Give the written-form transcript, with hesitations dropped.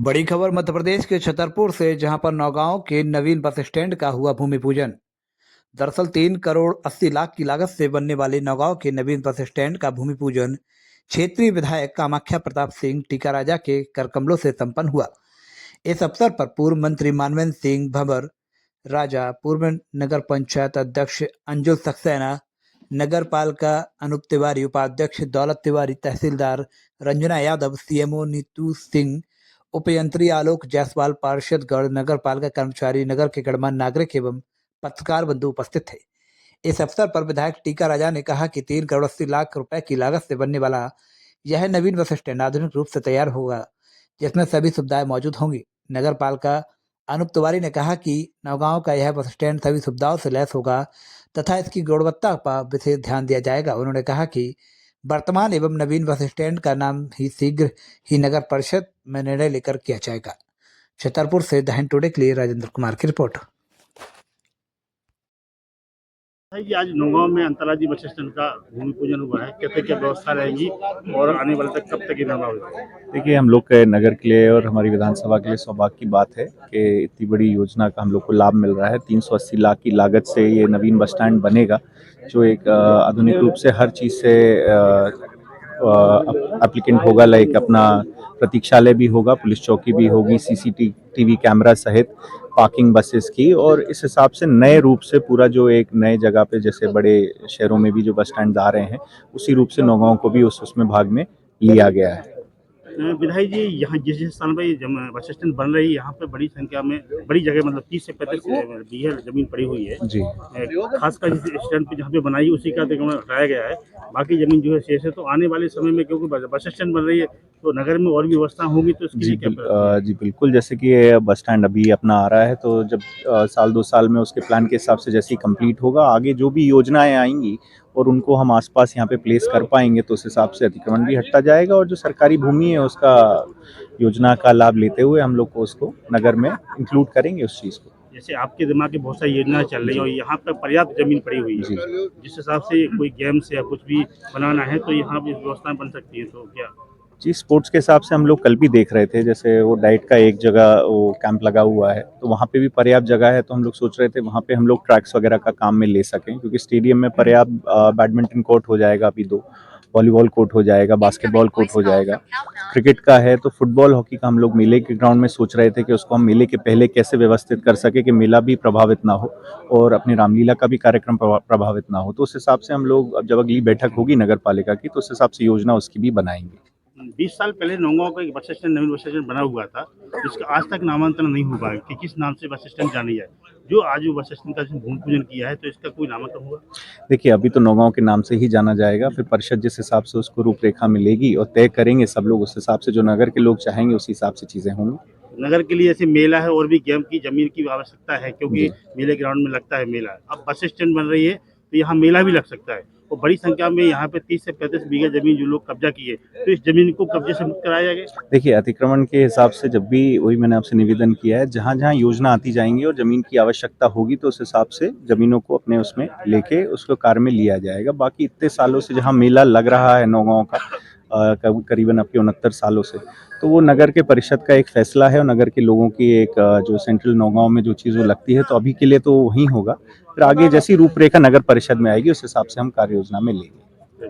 बड़ी खबर मध्य प्रदेश के छतरपुर से, जहां पर नौगांव के नवीन बस स्टैंड का हुआ भूमि पूजन। दरअसल 3 करोड़ 80 लाख की लागत से बनने वाले नौगांव के नवीन बस स्टैंड का भूमि पूजन क्षेत्रीय विधायक कामाख्या प्रताप सिंह टीकाराजा के करकमलों से संपन्न हुआ। इस अवसर पर पूर्व मंत्री मानवेंद्र सिंह भंवर राजा, पूर्व नगर पंचायत अध्यक्ष अंजुल सक्सेना, नगर पालिका अनूप तिवारी, उपाध्यक्ष दौलत तिवारी, तहसीलदार रंजना यादव, सीएमओ नीतू सिंह, उपयंत्री आलोक जायसवाल, पार्षदगण, नगर पालिका कर्मचारी, नगर के गणमान्य नागरिक एवं पत्रकार बंधु उपस्थित थे। इस अवसर पर विधायक टीका राजा ने कहा कि 3 करोड़ 80 लाख रुपए की लागत से बनने वाला यह नवीन बस स्टैंड आधुनिक रूप से तैयार होगा, जिसमें सभी सुविधाएं मौजूद होंगी। नगर पालिका अनूप तिवारी ने कहा कि नौगांव का यह बस स्टैंड सभी सुविधाओं से लैस होगा तथा इसकी गुणवत्ता पर विशेष ध्यान दिया जाएगा। उन्होंने कहा कि वर्तमान एवं नवीन बस स्टैंड का नाम ही शीघ्र ही नगर परिषद में निर्णय लेकर किया जाएगा। छतरपुर से द हिंद टुडे के लिए राजेंद्र कुमार की रिपोर्ट। है कि आज नौगांव में अंतर्राज्यीय बस स्टैंड का भूमि पूजन हुआ है। कैसे क्या व्यवस्था रहेगी और आने वाले तक कब तक ये निर्माण होगा? देखिए, हम लोग के नगर के लिए और हमारी विधानसभा के लिए सौभाग्य की बात है कि इतनी बड़ी योजना का हम लोग को लाभ मिल रहा है। 380 लाख की लागत से ये नवीन बस स्टैंड बनेगा, जो एक आधुनिक रूप से हर चीज़ से एप्लीकेंट होगा। लाइक अपना प्रतीक्षालय भी होगा, पुलिस चौकी भी होगी, सीसीटीवी कैमरा सहित पार्किंग बसेस की, और इस हिसाब से नए रूप से पूरा जो एक नए जगह पे जैसे बड़े शहरों में भी जो बस स्टैंड आ रहे हैं, उसी रूप से नौगांव को भी उसमें भाग में लिया गया है। विधायक जी, यहाँ जिस स्थान पर बस स्टैंड बन रही है, यहाँ पे बड़ी संख्या में बड़ी जगह मतलब 30 से 35 बीघा जमीन पड़ी हुई है जी, खासकर जिस स्टैंड पे जहाँ पे बनाई उसी का अतिक्रमण हटाया गया है। बाकी जमीन जो है शेष है। तो आने वाले समय में क्योंकि बस स्टैंड बन रही है तो नगर में और भी व्यवस्था होगी, तो इसके लिए क्या जी बिल्कुल। जैसे कि ये बस स्टैंड अभी अपना आ रहा है, तो जब साल 2 साल में उसके प्लान के हिसाब से जैसे ही कंप्लीट होगा, आगे जो भी योजनाएं आएंगी और उनको हम आसपास यहाँ पे प्लेस कर पाएंगे, तो उस हिसाब से अतिक्रमण भी हटता जाएगा और जो सरकारी भूमि है उसका योजना का लाभ लेते हुए हम लोग को उसको नगर में इंक्लूड करेंगे उस चीज़ को। जैसे आपके दिमाग में बहुत सारी योजनाएं चल रही है और यहाँ पर पर्याप्त जमीन पड़ी हुई है, जिस हिसाब से कोई गेम्स या कुछ भी बनाना है तो यहाँ भी व्यवस्थाएं बन सकती है। तो क्या जी, स्पोर्ट्स के हिसाब से हम लोग कल भी देख रहे थे, जैसे वो डाइट का एक जगह वो कैंप लगा हुआ है, तो वहाँ पे भी पर्याप्त जगह है। तो हम लोग सोच रहे थे वहाँ पे हम लोग ट्रैक्स वगैरह का काम में ले सकें, क्योंकि स्टेडियम में पर्याप्त बैडमिंटन कोर्ट हो जाएगा, अभी 2 वॉलीबॉल कोर्ट हो जाएगा, बास्केटबॉल कोर्ट हो जाएगा। क्रिकेट का है, तो फुटबॉल हॉकी का हम लोग मेले के ग्राउंड में सोच रहे थे कि उसको हम मेले के पहले कैसे व्यवस्थित कर सके कि मेला भी प्रभावित ना हो और अपनी रामलीला का भी कार्यक्रम प्रभावित ना हो। तो उस हिसाब से हम लोग, अब जब अगली बैठक होगी नगर पालिका की, तो उस हिसाब से योजना उसकी भी बनाएंगे। 20 साल पहले नौगांव का एक बस स्टैंड नवीन बस स्टैंड बना हुआ था, जिसका आज तक नामांतरण नहीं हो पाया कि किस नाम से बस स्टैंड जानी जाए। जो आज बस स्टैंड का भूमि पूजन किया है, तो इसका कोई नामांकन हुआ? देखिए, अभी तो नौगांव के नाम से ही जाना जाएगा, फिर परिषद जिस हिसाब से उसको रूपरेखा मिलेगी और तय करेंगे सब लोग, उस हिसाब से जो नगर के लोग चाहेंगे उस हिसाब से चीज़ें होंगी। नगर के लिए ऐसे मेला है और भी गेम की जमीन की आवश्यकता है, क्योंकि जी। मेले ग्राउंड में लगता है मेला। अब बस स्टैंड बन रही है तो यहाँ मेला भी लग सकता है और बड़ी संख्या में यहाँ पे 30 से 35 बीघा जमीन जो लोग कब्जा किए, तो इस जमीन को कब्जे से मुक्त कराया जाएगा। देखिए, अतिक्रमण के हिसाब से जब भी, वही मैंने आपसे निवेदन किया है, जहाँ-जहाँ योजना आती जाएँगी और ज़मीन की आवश्यकता होगी, तो उस हिसाब से ज़मीनों को अपने उसमें लेके उसको कार्य में लिया जाएगा। बाकी इतने सालों से जहाँ मेला लग रहा है नौगांव का, करीबन आपके 69 सालों से, तो वो नगर के परिषद का एक फैसला है और नगर के लोगों की एक जो सेंट्रल नौगांव में जो चीज़ वो लगती है, तो अभी के लिए तो वहीं होगा। फिर आगे जैसी रूपरेखा नगर परिषद में आएगी, उस हिसाब से हम कार्य योजना में लेंगे।